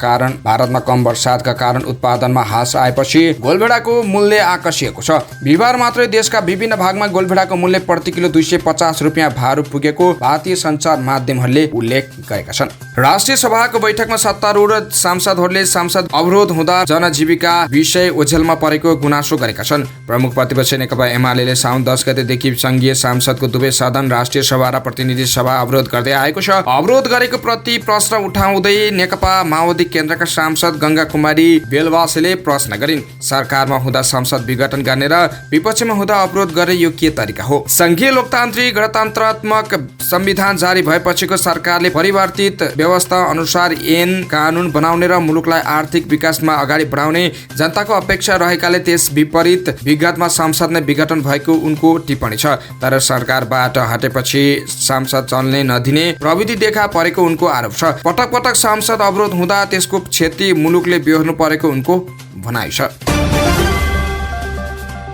कारण उत्पादनमा ह्रास आएपछि गोलभेडाको मूल्य आकर्षिएको छ। बिहिबार मात्रै देशका विभिन्न भागमा गोलभेडाको मूल्य प्रति किलो 250 रुपियाँ भारू पुगेको भारतीय सञ्चार माध्यमहरूले उल्लेख गरेका छन्। राष्ट्रिय सभाको बैठकमा सत्तारूढ सांसदहरूले सांसद अवरोध हुँदा जनजीविका विषय ओझेलमा परेको गुनासो गरेका छन्। प्रमुख प्रतिपक्ष नेकपा एमाले साउन 10 गतेदेखि संघीय सांसदको दुवै सदन राष्ट्रिय सभा र प्रतिनिधि सभा अवरोध गर्दै आएको छ। अवरोध गरेको प्रति प्रश्न उठाउँदै नेकपा माओवादी केन्द्रका सांसद गंगा कुमारी बेलवासीले प्रश्न गरिन्। सरकारमा हुँदा संसद विघटन गर्ने र विपक्षमा हुँदा अवरोध गर्ने यो के तरिका हो? संघीय लोकतान्त्रिक गणतन्त्रात्मक संविधान जारी भएपछिको सरकारले परिवर्तित व्यवस्था अनुसार ऐन कानुन बनाउने र मुलुकलाई आर्थिक विकासमा अगाडि बढाउने जनताको अपेक्षा रहेकाले त्यस विपरीत विगतमा संसद नै विघटन भएको उनको टिप्पणी छ। तर सरकारबाट हटेपछि संसद चल्ने नदिने प्रविधि देखा परेको उनको आरोप छ। पटक पटक संसद अवरोध हुँदा त्यसको क्षति मुलुकले बेहोर्नु परेको उनको भनाइ छ।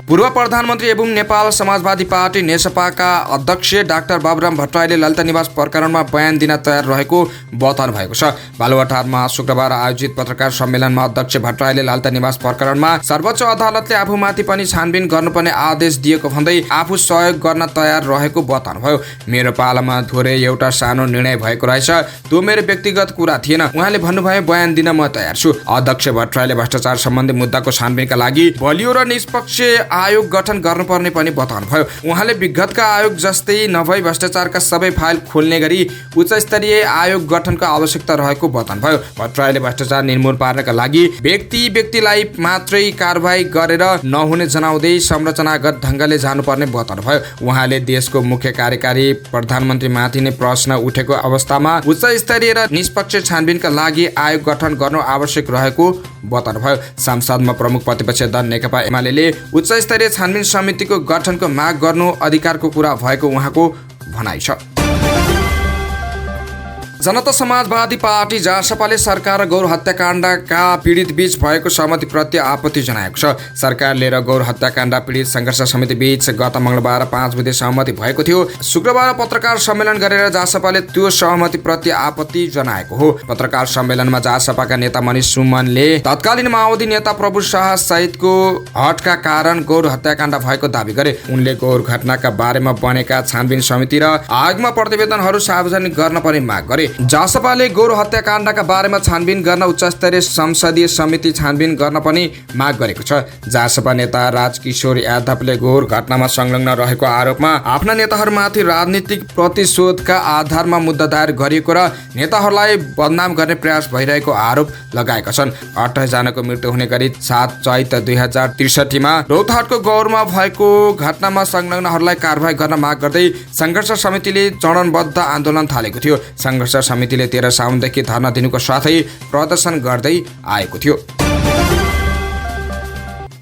पूर्व प्रधानमन्त्री एवं नेपाल समाजवादी पार्टी नेसपाका अध्यक्ष डाक्टर बाबुराम भट्टराईले ललिता निवास प्रकरणमा बयान दिन तयार रहेको बताउनु भएको छ। बालुवाटारमा शुक्रबार आयोजित पत्रकार सम्मेलनमा अध्यक्ष भट्टराईले ललिता निवास प्रकरणमा सर्वोच्च अदालतले आफूमाथि पनि छानबिन गर्नुपर्ने आदेश दिएको भन्दै आफू सहयोग गर्न तयार रहेको बताउनुभयो। मेरो पालामा थोरै एउटा सानो निर्णय भएको रहेछ, त्यो मेरो व्यक्तिगत कुरा थिएन। उहाँले भन्नुभयो बयान दिन म तयार छु। अध्यक्ष भट्टराईले भ्रष्टाचार सम्बन्धी मुद्दाको छानबिनका लागि बलियो र निष्पक्ष आयोग गठन गर्नुपर्ने पनि बताउनुभयो। उहाँले विगतका आयोग जस्तै नभई भ्रष्टाचारका सबै फाइल खोल्ने गरी उच्च स्तरीय आयोग गठनको आवश्यकता रहेको बताउनुभयो। भट्टराईले भ्रष्टाचार निर्मूल पार्नका लागि व्यक्तिलाई मात्रै कारबाही गरेर नहुने जनाउँदै संरचनागत ढङ्गले जानुपर्ने बताउनुभयो। उहाँले देशको मुख्य कार्यकारी प्रधानमन्त्रीमाथि नै प्रश्न उठेको अवस्थामा उच्च स्तरीय र निष्पक्ष छानबिनका लागि आयोग गठन गर्नु आवश्यक रहेको बताउनुभयो। संसदमा प्रमुख प्रतिपक्षी दल नेकपा एमाले उच्च स्तरीय छानबिन समितिको गठनको माग गर्नु अधिकारको कुरा भएको उहाँको भनाइ छ। जनता समाजवादी पार्टी जसपाले सरकार र गौर हत्याकाण्डका पीडित बीच भएको सहमति प्रति आपत्ति जनाएको छ। सरकारले र गौर हत्याकाण्ड पीडित सङ्घर्ष समिति बीच गत मङ्गलबार 5 बुधे सहमति भएको थियो। शुक्रबार पत्रकार सम्मेलन गरेर जसपाले त्यो सहमति प्रति आपत्ति जनाएको हो। पत्रकार सम्मेलनमा जसपाका नेता मनिष सुमनले तत्कालीन माओवादी नेता प्रभु शाह सहितको हटका कारण गौर हत्याकाण्ड भएको दावी गरे। उनले गौर घटनाका बारेमा बनेका छानबिन समिति र आयोगमा प्रतिवेदनहरू सार्वजनिक गर्न पनि माग गरे। जसपाले गौर हत्याकाण्डका बारेमा छानबिन गर्न उच्चस्तरीय संसदीय समिति छानबिन गर्न पनि माग गरेको छ। जसपा नेता राजकिशोर यादवले गौर घटनामा संलग्न रहेको आरोपमा आफ्ना नेताहरूमाथि राजनीतिक प्रतिशोधका आधारमा मुद्दा दायर गरिएको र नेताहरूलाई बदनाम गर्ने प्रयास भइरहेको आरोप लगाएका छन्। 28 जनाको मृत्यु हुने गरी 7 चैत 2063 मा रौतहटको गौरमा भएको घटनामा संलग्नहरूलाई कारबाही गर्न माग गर्दै सङ्घर्ष समितिले चरणबद्ध आन्दोलन थालेको थियो। सङ्घर्ष समितिले 13 साउनदेखि धरना दिनुको साथै प्रदर्शन गर्दै आएको थियो।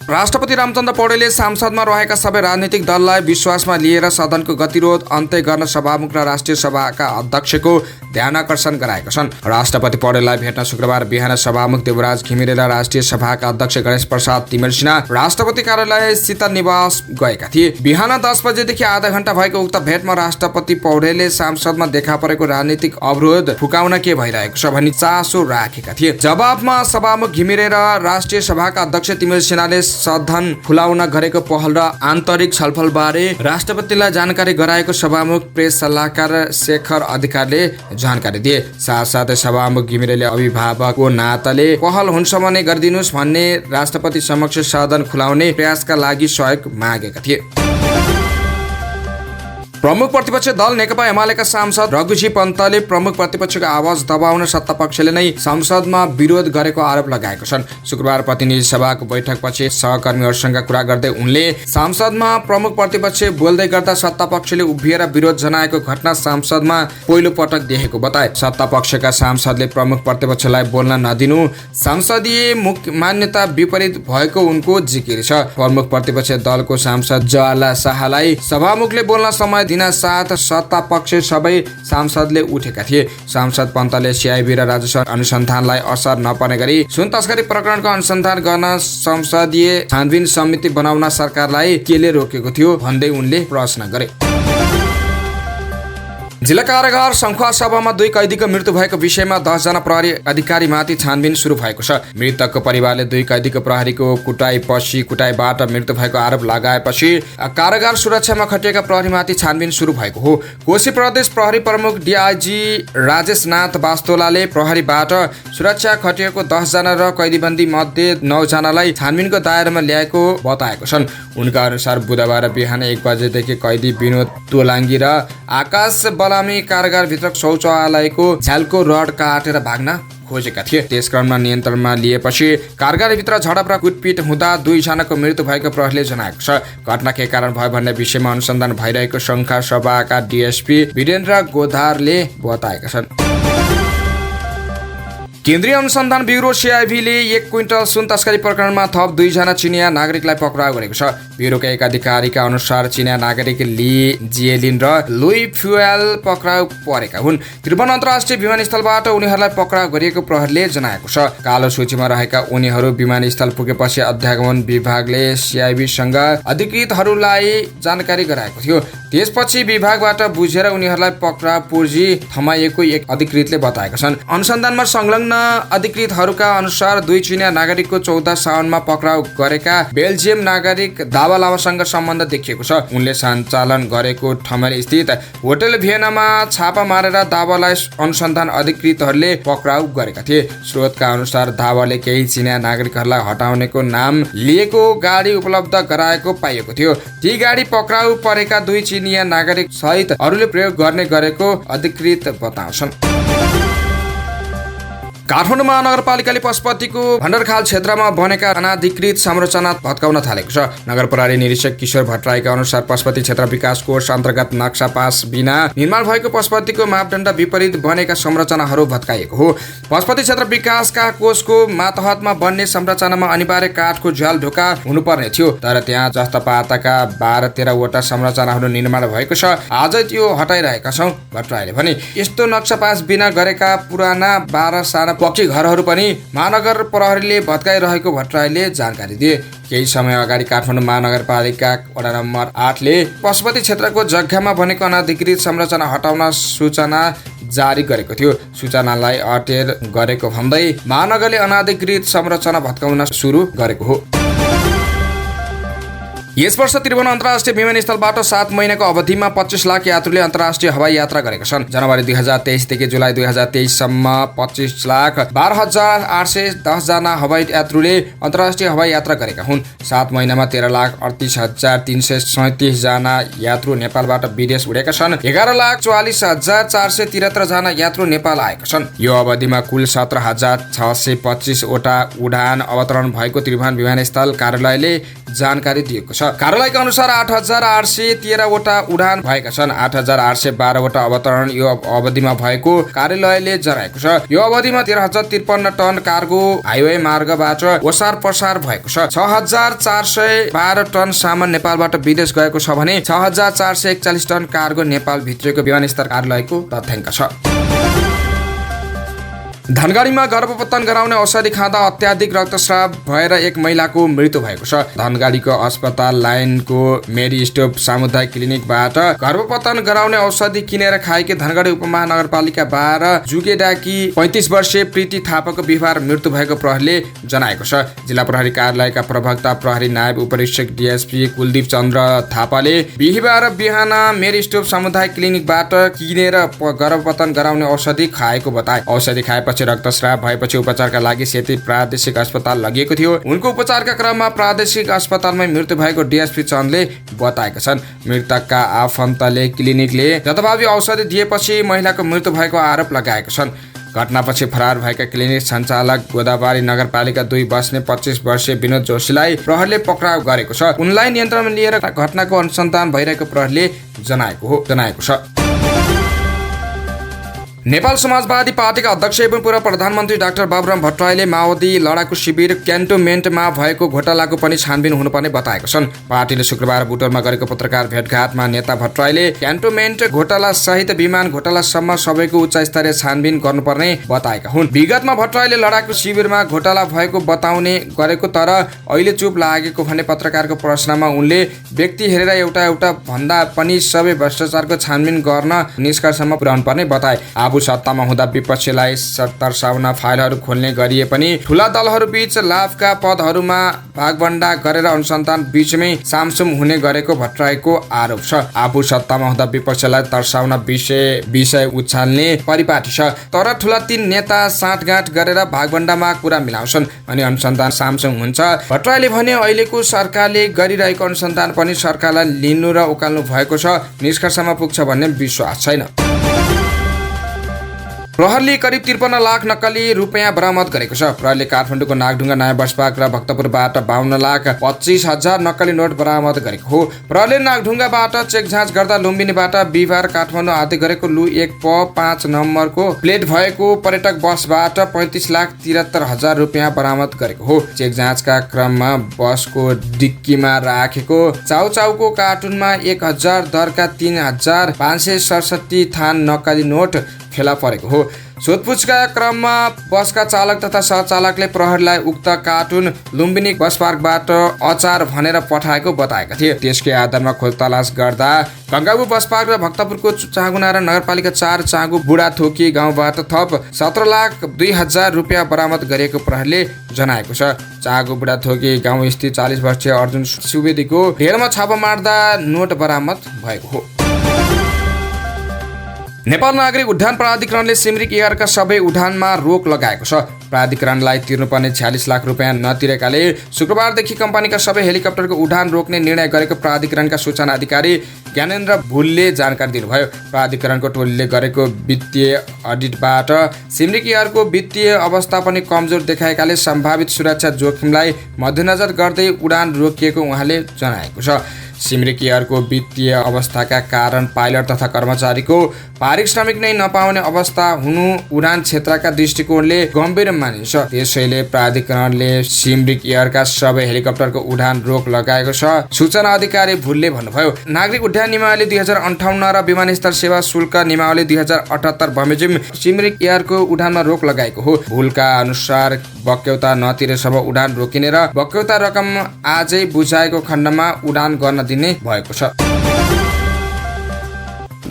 राष्ट्रपति रामचन्द्र पौडेलले संसदमा रहेका सबै राजनीतिक दललाई विश्वासमा लिएर सदनको गतिरोध अन्त्य गर्न सभामुख र राष्ट्रिय सभाका अध्यक्षको ध्यानकर्षण गराएका छन्। राष्ट्रपति पौडेललाई भेट्न शुक्रबार बिहान सभामुख देवराज घिमिरे र राष्ट्रिय सभाका अध्यक्ष गणेश प्रसाद तिमेल सिन्हा राष्ट्रपति कार्यालय शीतल निवास गएका थिए। बिहान 10 बजेदेखि आधा घण्टा भएको उक्त भेटमा राष्ट्रपति पौडेलले संसदमा देखा परेको राजनीतिक अवरोध फुकाउन के भइरहेको छ भनी चासो राखेका थिए। जवाफमा सभामुख घिमिरे र राष्ट्रिय सभाका अध्यक्ष तिमेल सिन्हाले सदन खुलाउन गरेको पहल र आन्तरिक छलफलबारे राष्ट्रपतिलाई जानकारी गराएको सभामुख प्रेस सल्लाहकार शेखर अधिकारीले जानकारी दिए। साथसाथै सभामुख घिमिरेले अभिभावकको नाताले पहल हुन्छ भने गरिदिनुहोस् भन्ने राष्ट्रपति समक्ष सदन खुलाउने प्रयासका लागि सहयोग मागेका थिए। प्रमुख प्रतिपक्ष दल नेकपा एमालेका सांसद रघुजी पन्तले प्रमुख प्रतिपक्षको आवाज दबाउन सत्तापक्षले नै संसदमा विरोध गरेको आरोप लगाएको छन्। शुक्रबार प्रतिनिधि सभाको बैठकपछि सहकर्मीहरूसँग कुरा गर्दै उनले संसदमा प्रमुख प्रतिपक्ष बोल्दै गर्दा सत्तापक्षले उभिएर विरोध जनाएको घटना संसदमा पहिलो पटक देखेको बताए। सत्तापक्षका सांसदले प्रमुख प्रतिपक्षलाई बोल्न नदिनु संसदीय मान्यता विपरीत भएको उनको जिकिर छ। प्रमुख प्रतिपक्ष दलको सांसद जवाहरलाल शाहलाई सभामुखले बोल्न समय दिन साथ सत्तापक्ष सबै सांसदले उठेका थिए। सांसद पन्तले सिआइबी र राजस्व अनुसन्धानलाई असर नपर्ने गरी सुन तस्करी प्रकरणको अनुसन्धान गर्न संसदीय छानबिन समिति बनाउन सरकारलाई केले रोकेको थियो भन्दै उनले प्रश्न गरे। जिल्ला कारागार सङ्खुवा सभामा 2 कैदीको मृत्यु भएको विषयमा 10 जना प्रहरी अधिकारीमाथि छानबिन सुरु भएको छ। मृतकको परिवारले 2 कैदीको प्रहरीको कुटाइबाट मृत्यु भएको आरोप लगाएपछि कारागार सुरक्षामा खटिएका प्रहरीमाथि छानबिन सुरु भएको हो। कोशी प्रदेश प्रहरी प्रमुख डिआइजी राजेश नाथ वास्तोलाले प्रहरीबाट सुरक्षा खटिएको 10 जना र कैदीबन्दी मध्ये 9 जनालाई छानबिनको दायरामा ल्याएको बताएको छन्। उनका अनुसार बुधबार बिहान 1 बजेदेखि कैदी विनोद तोलाङ्गी र आकाश बलामी कारागारभित्र शौचालयको झ्यालको रड काटेर भाग्न खोजेका थिए। त्यसक्रममा नियन्त्रणमा लिएपछि कारागारभित्र झडप र कुटपिट हुँदा 2 जनाको मृत्यु भएको प्रहरीले जनाएको छ। घटना के कारण भयो भन्ने विषयमा अनुसन्धान भइरहेको सङ्खुवा सभाका डिएसपी वीरेन्द्र गोधारले बताएका छन्। केन्द्रीय अनुसन्धान ब्युरो सिआइबीले 1 क्विन्टल सुन तस्करी प्रकरणमा थप 2 जना चिनिया नागरिकलाई पक्राउ गरेको छ। ब्युरोका एक अधिकारीका अनुसार चिनिया नागरिक ली जिएलिन र लुई फ्युएल पक्राउ परेका हुन्। त्रिभुवन अन्तर्राष्ट्रिय विमानस्थलबाट उनीहरूलाई पक्राउ गरिएको प्रहरीले जनाएको छ। कालो सूचीमा रहेका उनीहरू विमानस्थल पुगेपछि अध्यागमन विभागले सिआइबीसँग अधिकृतहरूलाई जानकारी गराएको थियो। त्यसपछि विभागबाट बुझेर उनीहरूलाई पक्राउ पूर्जी थमाइएको एक अधिकृतले बताएका छन्। अनुसन्धानमा संलग्न अधिकृतहरूका अनुसार 2 चिनिया नागरिकको 14 साउनमा पक्राउ गरेका बेल्जियम नागरिक दावा लामासँग सम्बन्ध देखिएको छ। उनले सञ्चालन गरेको ठमेल स्थित होटल भियनामा छापा मारेर दावालाई अनुसन्धान अधिकृतहरूले पक्राउ गरेका थिए। स्रोतका अनुसार दावाले केही चिनिया नागरिकहरूलाई हटाउनेको नाम लिएको गाडी उपलब्ध गराएको पाइएको थियो। ती गाडी पक्राउ परेका 2 चिनिया नागरिक सहित अरूले प्रयोग गर्ने गरेको अधिकृत बताउँछन्। काठमाडौँ महानगरपालिकाले पशुपतिको भण्डारखाल क्षेत्रमा बनेका अनाधिकृत संरचना भत्काउन थालेको छ। नगर प्रहरी निरीक्षक किशोर भट्टराईका अनुसार पशुपति क्षेत्र विकास कोष अन्तर्गत नक्सा पास बिना निर्माण भएको पशुपतिको मापदण्ड विपरीत बनेका संरचनाहरू भत्काइएको हो। पशुपति क्षेत्र विकासका कोषको मातहतमा बन्ने संरचनामा अनिवार्य काठको झ्याल ढोका हुनुपर्ने थियो, तर त्यहाँ जस्ता पाताका 12-13 वटा संरचनाहरू निर्माण भएको छ। आज त्यो हटाइरहेका छौँ, भट्टराईले भने। यस्तो नक्सा पास बिना गरेका पुराना 12 साना पक्की घरहरू पनि महानगर प्रहरीले भत्काइरहेको भट्टराईले जानकारी दिए। केही समय अगाडि काठमाडौँ महानगरपालिका वडा नम्बर 8 ले पशुपति क्षेत्रको जग्गामा बनेको अनाधिकृत संरचना हटाउन सूचना जारी गरेको थियो। सूचनालाई अटेर गरेको भन्दै महानगरले अनाधिकृत संरचना भत्काउन सुरु गरेको हो। यस वर्ष त्रिभुवन अन्तर्राष्ट्रिय विमानस्थलबाट 7 महिनाको अवधिमा 25 लाख यात्रुले अन्तर्राष्ट्रिय हवाई यात्रा गरेका छन्। जनवरी 2023 देखि जुलाई 2023 सम्म 25,12,810 जना हवाई यात्रुले अन्तर्राष्ट्रिय हवाई यात्रा गरेका हुन्। 7 महिनामा 13,38,337 जना यात्रु नेपालबाट विदेश उडेका छन्। 11,44,473 जना यात्रु नेपाल आएका छन्। यो अवधिमा कुल 17,625 वटा उडान अवतरण भएको त्रिभुवन विमानस्थल कार्यालयले जानकारी दिएको छ। कार्यालयका अनुसार 8,813 वटा उडान भएका छन्। 8,812 वटा अवतरण यो अवधिमा भएको कार्यालयले जनाएको छ। यो अवधिमा 13,053 टन कार्गो हाइवे मार्गबाट ओसार पसार भएको छ। 6,412 टन सामान नेपालबाट विदेश गएको छ भने 6,441 टन कार्गो नेपाल भित्रको विमानस्थल कार्यालयको तथ्याङ्क छ। धनगढीमा गर्भपतन गराउने औषधि खाँदा अत्याधिक रक्तस्राव भएर एक महिलाको मृत्यु भएको छ। धनगढीको अस्पताल लाइनको मेरी स्टोप सामुदायिक क्लिनिकबाट गर्भपतन गराउने औषधि किनेर खाएकी धनगढी उपमहानगरपालिका 12 जुगेडाकी 35 वर्षीय प्रीति थापाको बिहिबार मृत्यु भएको प्रहरीले जनाएको छ। जिल्ला प्रहरी कार्यालयका प्रवक्ता प्रहरी नायब उपरीक्षक डीएसपी कुलदीप चन्द्र थापाले बिहिबार बिहान मेरी स्टोप सामुदायिक क्लिनिकबाट किनेर गर्भपतन गराउने औषधि खाएको बताए। औषधि खाएपछि रक्तस्राव भएपछि उपचारका लागि सेती प्रादेशिक अस्पताल लगिएको थियो। उनको उपचारका क्रममा प्रादेशिक अस्पतालमै मृत्यु भएको डीएसपी चन्दले बताएका छन्। मृतकका आफन्तले क्लिनिकले जथाभावी औषधि दिएपछि महिलाको मृत्यु भएको आरोप लगाएका छन्। घटनापछि फरार भएका क्लिनिक सञ्चालक गोदावरी नगरपालिका 2 बस्ने 25 वर्षीय विनोद जोशीलाई प्रहरीले पक्राउ गरेको छ। उनलाई नियन्त्रणमा लिएर घटनाको अनुसन्धान भइरहेको प्रहरीले जनाएको छ। नेपाल समाजवादी पार्टीका अध्यक्ष एवं पूर्व प्रधानमन्त्री डाक्टर बाबुराम भट्टराईले माओवादी लडाकु शिविर क्यान्टोमेन्टमा भएको घोटालाको पनि छानबिन हुनुपर्ने बताएका छन्। पार्टीले शुक्रबार बुटोलमा गरेको पत्रकार भेटघाटमा नेता भट्टराईले क्यान्टोमेन्ट घोटाला सहित विमान घोटालासम्म सबैको उच्च स्तरीय छानबिन गर्नुपर्ने बताएका हुन्। विगतमा भट्टराईले लडाकु शिविरमा घोटाला भएको बताउने गरेको, तर अहिले चुप लागेको भन्ने पत्रकारको प्रश्नमा उनले व्यक्ति हेरेर एउटा भन्दा पनि सबै भ्रष्टाचारको छानबिन गर्न निष्कर्षमा पुर्याउनु पर्ने बताए। आफू सत्तामा हुँदा विपक्षीलाई तर्साउन फाइलहरू खोल्ने गरिए पनि ठूला दलहरू बीच लाभका पदहरूमा भागभण्डा गरेर अनुसन्धान बीचमै सामसुम हुने गरेको भट्टराईको आरोप छ। आफू सत्तामा हुँदा विपक्षीलाई तर्साउन विषय उछाल्ने परिपाटी छ, तर ठूला 3 नेता साँठगाँठ गरेर भागभण्डामा कुरा मिलाउँछन् अनि अनुसन्धान सामसुम हुन्छ। भट्टराईले भने अहिलेको सरकारले गरिरहेको अनुसन्धान पनि सरकारलाई लिनु र उकाल्नु भएको छ, निष्कर्षमा पुग्छ भन्ने विश्वास छैन। प्रहरीले करिब 53 लाख नक्कली रुपियाँ बरामद गरेको छ। प्रहरीले काठमाडौँको नागढुङ्गा नयाँ बसपाक र भक्तपुरबाट 52,25,000 नक्कली नोट बरामद गरेको हो। प्रहरीले नागढुङ्गाबाट चेक जाँच गर्दा लुम्बिनीबाट बिहिबार काठमाडौँ आदि गरेको लु 1 प 5 नम्बरको प्लेट भएको पर्यटक बसबाट 35,73,000 रुपियाँ बरामद गरेको हो। चेक जाँचका क्रममा बसको डिक्कीमा राखेको चाउचाउको कार्टुनमा 1,000 दरका 3,567 थान नक्कली नोट फेला परेको हो। सोधपुछका क्रममा बसका चालक तथा सहचालकले प्रहरीलाई उक्त कार्टुन लुम्बिनी बस पार्कबाट अचार भनेर पठाएको बताएका थिए। त्यसकै आधारमा खोजतलास गर्दा गङ्गाबु बस पार्क र भक्तपुरको चाँगुनारा नगरपालिका 4 चाँगु बुढाथोकी गाउँबाट थप 17,02,000 रुपियाँ बरामद गरिएको प्रहरीले जनाएको छ। चाँगु बुढाथोकी गाउँ स्थित 40 वर्षीय अर्जुन सुवेदीको ढेरमा छापा मार्दा नोट बरामद भएको हो। नेपाल नागरिक उड्डयन प्राधिकरणले सिमरिक एयरका सबै उडानमा रोक लगाएको छ। प्राधिकरणलाई तिर्नुपर्ने 46 लाख रुपियाँ नतिरेकाले शुक्रबारदेखि कम्पनीका सबै हेलिकप्टरको उडान रोक्ने निर्णय गरेको प्राधिकरणका सूचना अधिकारी ज्ञानेन्द्र भुलले जानकारी दिनुभयो। प्राधिकरणको टोलीले गरेको वित्तीय अडिटबाट सिमरिक एयरको वित्तीय अवस्था पनि कमजोर देखाएकाले सम्भावित सुरक्षा जोखिमलाई मध्यनजर गर्दै उडान रोकिएको उहाँले जनाएको छ। सिमरिक एयरको वित्तीय अवस्थाका कारण पाइलट तथा कर्मचारीको पारिश्रमिक नै नपाउने अवस्था हुनु उडान क्षेत्रका दृष्टिकोणले गम्भीर मानिन्छ। त्यसैले प्राधिकरणले सिमरिक एयरका सबै हेलिकप्टरको उडान रोक लगाएको छ। सूचना अधिकारी भुलले भन्नुभयो। नागरिक उड्डयन नियमावली 2058 र विमानस्थल सेवा शुल्क नियमावली 2078 बमोजिम सिमरिक एयरको उडानमा रोक लगाएको हो। भुलका अनुसार बक्यौता नतिरेसम्म उडान रोकिने र बक्यौता रकम आजै बुझाएको खण्डमा उडान गर्न दिने भएको छ।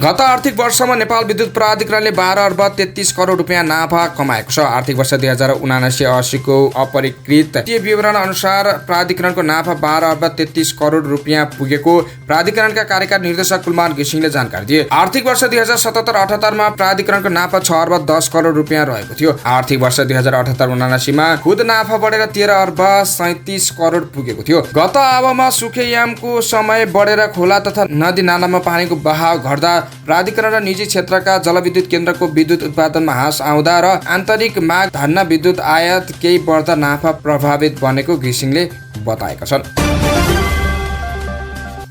गत आर्थिक वर्षमा नेपाल विद्युत प्राधिकरणले 12 अर्ब 33 करोड रुपियाँ नाफा कमाएको छ। आर्थिक वर्ष 2079-80 को अपरिकृत विवरण अनुसार प्राधिकरणको नाफा 12 अर्ब 33 करोड रुपियाँ पुगेको प्राधिकरणका कार्यकारी निर्देशक कुलमान घिसिङले जानकारी दिए। आर्थिक वर्ष 2077-78 मा प्राधिकरणको नाफा 6 अर्ब 10 करोड रुपियाँ रहेको थियो। आर्थिक वर्ष 2078-79 मा खुद नाफा बढेर 13 अर्ब 37 करोड पुगेको थियो। गत आवमा सुखेयामको समय बढेर खोला तथा नदी नालामा पानीको बहाव घट्दा प्राधिकरण र निजी क्षेत्रका जलविद्युत केन्द्रको विद्युत उत्पादनमा ह्रास आउँदा र आन्तरिक माग धन्न विद्युत आयात केही बढ्दा नाफा प्रभावित बनेको घिसिङले बताएका छन्।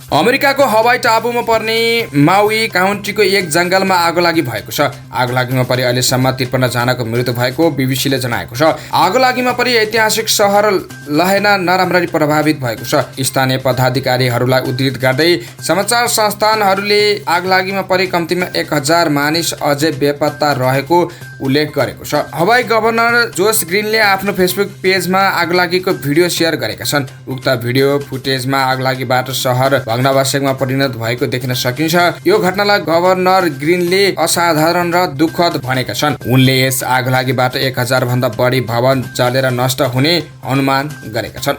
अमेरिकाको हवाई टापुमा पर्ने माउई काउन्टीको एक जंगलमा आगोलागी भएको छ। आगोलागीमा परि अहिलेसम्म 53 जनाको मृत्यु भएको बीबीसीले जनाएको छ। आगोलागीमा परि ऐतिहासिक सहर लहेना नराम्ररी प्रभावित भएको छ। स्थानीय पदाधिकारीहरूलाई उद्धृत गर्दै समाचार संस्थानहरूले आगोलागीमा परि कम्तीमा 1000 मानिस अझै बेपत्ता रहेको उल्लेख गरेको छ। हवाई गभर्नर जोस ग्रिनले आफ्नो फेसबुक पेजमा आगोलागीको भिडियो सेयर गरेका छन्। उक्त भिडियो फुटेजमा आगोलागीबाट सहर भग्नावशेषमा परिणत भएको देख्न सकिन्छ। यो घटनालाई गभर्नर ग्रिनले असाधारण र दुःखद भनेका छन्। उनले यस आगोलागीबाट 1000 भन्दा बढी भवन जलेर नष्ट हुने अनुमान गरेका छन्।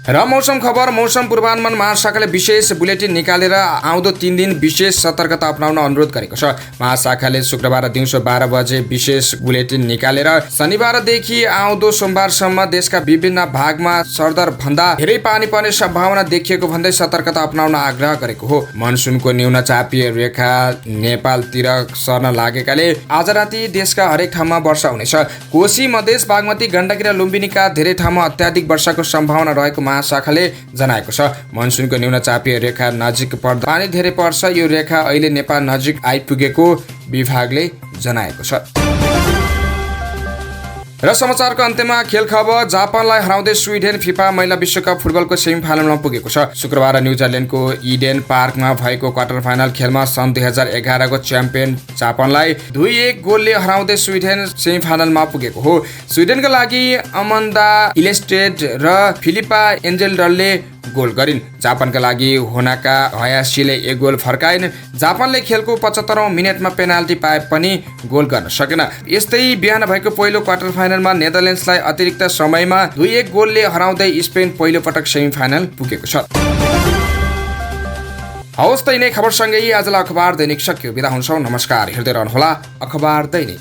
र मौसम खबर। मौसम पूर्वानुमान महाशाखाले विशेष बुलेटिन निकालेर आउँदो 3 दिन विशेष सतर्कता अपनाउन अनुरोध गरेको छ। महाशाखाले शुक्रबार दिउँसो 12 बजे विशेष बुलेटिन निकालेर शनिबारदेखि आउँदो सोमबारसम्म देशका विभिन्न भागमा सरदर भन्दा धेरै पानी पर्ने सम्भावना देखिएको भन्दै सतर्कता अपनाउन आग्रह गरेको हो। मनसुनको न्यून चापीय रेखा नेपालतिर सर्न लागेकाले आज राति देशका हरेक ठाउँमा वर्षा हुनेछ। कोशी, मधेस, बागमती, गण्डकी र लुम्बिनीका धेरै ठाउँमा अत्याधिक वर्षाको सम्भावना रहेको महाशाखाले जनाएको छ। मनसुनको न्यून चापीय रेखा नजिक पर्दा पानी धेरै पर्छ। यो रेखा अहिले नेपाल नजिक आइपुगेको विभागले जनाएको छ। र समाचारको अन्त्यमा खेल खबर। जापानलाई हराउँदै स्विडेन फिफा महिला विश्वकप फुटबलको सेमी फाइनलमा पुगेको छ। शुक्रबार न्युजिल्यान्डको इडेन पार्कमा भएको क्वार्टर फाइनल खेलमा सन् 2011 को च्याम्पियन जापानलाई 2-1 गोलले हराउँदै स्विडेन सेमी फाइनलमा पुगेको हो। स्विडेनका लागि अमन्दा इलेस्टेड र फिलिपा एन्जेलडलले गोल गरिन्। जापानका लागि होनाका हयासीले 1 गोल फर्काइन्। जापानले खेलको 75औं मिनेटमा पेनाल्टी पाए पनि गोल गर्न सकेन। यस्तै बिहान भएको पहिलो क्वार्टर फाइनलमा नेदरल्यान्ड्सलाई अतिरिक्त समयमा 2-1 गोलले हराउँदै स्पेन पहिलो पटक सेमी फाइनल पुगेको छ। हवस् त यिनै खबरसँगै आजलाई अखबार दैनिक सक्यो। बिदा हुन्छौँ। नमस्कार। हेर्दै रहनुहोला अखबार दैनिक।